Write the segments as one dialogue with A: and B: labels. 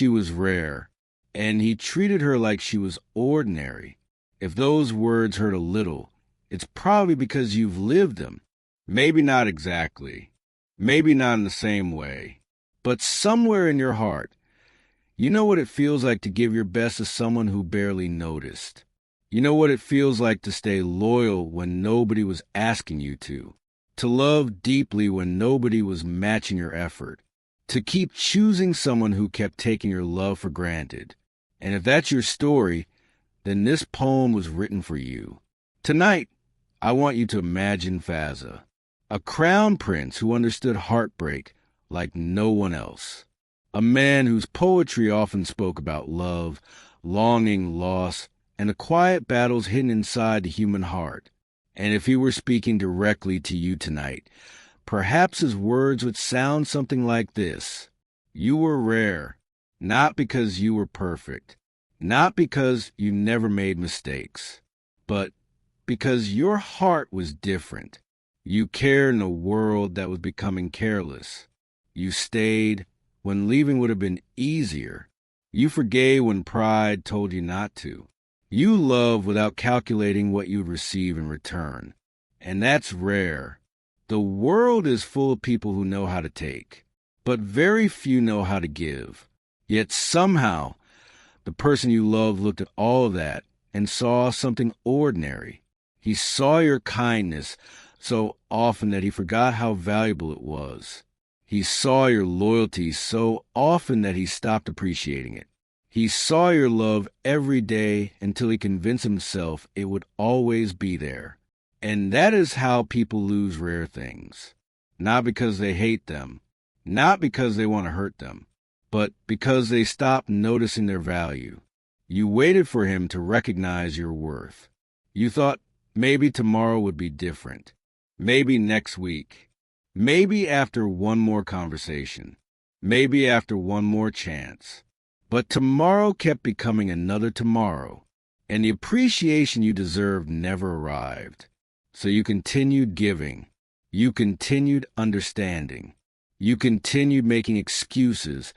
A: she was rare, and he treated her like she was ordinary. If those words hurt a little, it's probably because you've lived them. Maybe not exactly, maybe not in the same way, but somewhere in your heart, you know what it feels like to give your best to someone who barely noticed. You know what it feels like to stay loyal when nobody was asking you to love deeply when nobody was matching your effort, to keep choosing someone who kept taking your love for granted. And if that's your story, then this poem was written for you. Tonight, I want you to imagine Fazza, a crown prince who understood heartbreak like no one else. A man whose poetry often spoke about love, longing, loss, and the quiet battles hidden inside the human heart. And if he were speaking directly to you tonight, perhaps his words would sound something like this. You were rare, not because you were perfect, not because you never made mistakes, but because your heart was different. You cared in a world that was becoming careless. You stayed when leaving would have been easier. You forgave when pride told you not to. You loved without calculating what you'd receive in return. And that's rare. The world is full of people who know how to take, but very few know how to give. Yet somehow, the person you loved looked at all of that and saw something ordinary. He saw your kindness so often that he forgot how valuable it was. He saw your loyalty so often that he stopped appreciating it. He saw your love every day until he convinced himself it would always be there. And that is how people lose rare things. Not because they hate them, not because they want to hurt them, but because they stopped noticing their value. You waited for him to recognize your worth. You thought maybe tomorrow would be different. Maybe next week. Maybe after one more conversation. Maybe after one more chance. But tomorrow kept becoming another tomorrow, and the appreciation you deserved never arrived. So you continued giving. You continued understanding. You continued making excuses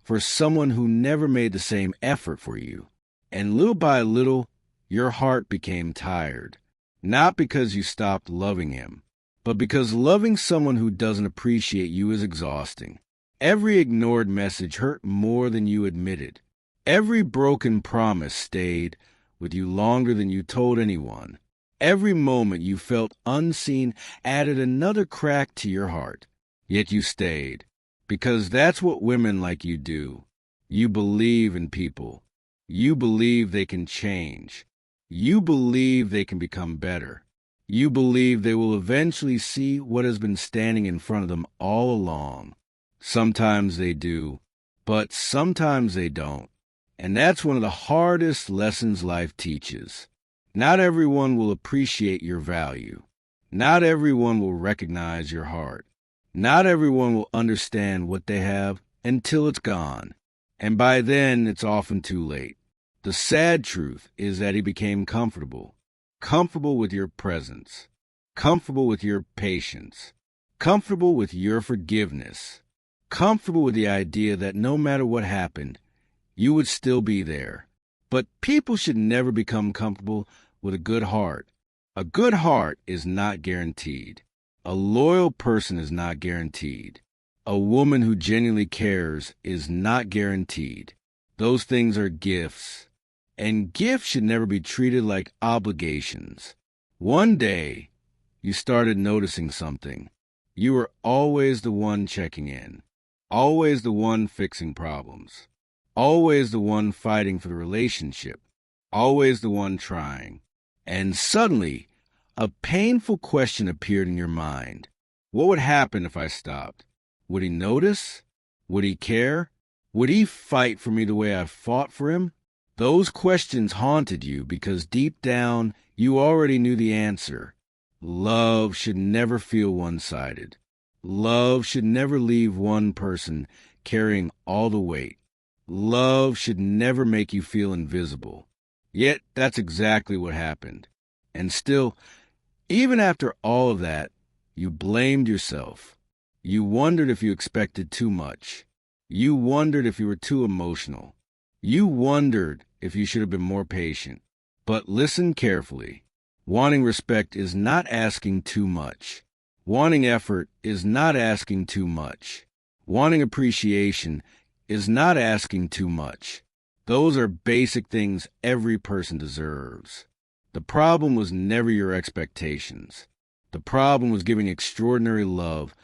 A: for someone who never made the same effort for you. And little by little, your heart became tired. Not because you stopped loving him, but because loving someone who doesn't appreciate you is exhausting. Every ignored message hurt more than you admitted. Every broken promise stayed with you longer than you told anyone. Every moment you felt unseen added another crack to your heart. Yet you stayed, because that's what women like you do. You believe in people. You believe they can change. You believe they can become better. You believe they will eventually see what has been standing in front of them all along. Sometimes they do, but sometimes they don't. And that's one of the hardest lessons life teaches. Not everyone will appreciate your value. Not everyone will recognize your heart. Not everyone will understand what they have until it's gone. And by then, it's often too late. The sad truth is that he became comfortable. Comfortable with your presence. Comfortable with your patience. Comfortable with your forgiveness. Comfortable with the idea that no matter what happened, you would still be there. But people should never become comfortable with a good heart. A good heart is not guaranteed. A loyal person is not guaranteed. A woman who genuinely cares is not guaranteed. Those things are gifts. And gifts should never be treated like obligations. One day, you started noticing something. You were always the one checking in. Always the one fixing problems. Always the one fighting for the relationship. Always the one trying. And suddenly, a painful question appeared in your mind. What would happen if I stopped? Would he notice? Would he care? Would he fight for me the way I fought for him? Those questions haunted you because deep down, you already knew the answer. Love should never feel one-sided. Love should never leave one person carrying all the weight. Love should never make you feel invisible. Yet that's exactly what happened. And still, even after all of that, you blamed yourself. You wondered if you expected too much. You wondered if you were too emotional. You wondered if you should have been more patient. But listen carefully. Wanting respect is not asking too much. Wanting effort is not asking too much. Wanting appreciation is not asking too much. Those are basic things every person deserves. The problem was never your expectations. The problem was giving extraordinary love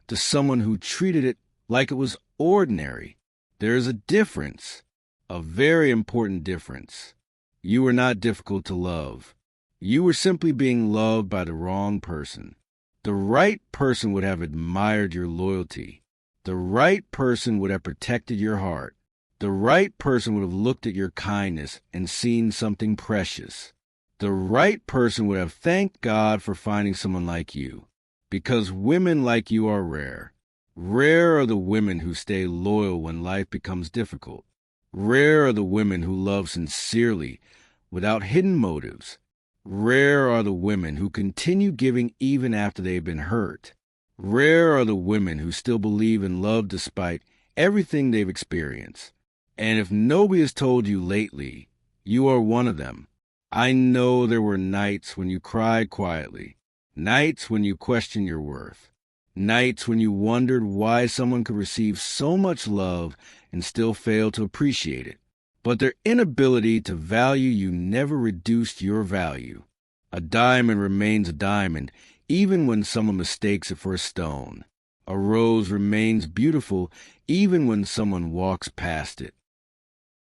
A: to someone who treated it like it was ordinary. There is a difference, a very important difference. You were not difficult to love. You were simply being loved by the wrong person. The right person would have admired your loyalty. The right person would have protected your heart. The right person would have looked at your kindness and seen something precious. The right person would have thanked God for finding someone like you. Because women like you are rare. Rare are the women who stay loyal when life becomes difficult. Rare are the women who love sincerely, without hidden motives. Rare are the women who continue giving even after they've been hurt. Rare are the women who still believe in love despite everything they've experienced. And if nobody has told you lately, you are one of them. I know there were nights when you cried quietly, nights when you questioned your worth, nights when you wondered why someone could receive so much love and still fail to appreciate it. But their inability to value you never reduced your value. A diamond remains a diamond even when someone mistakes it for a stone. A rose remains beautiful even when someone walks past it.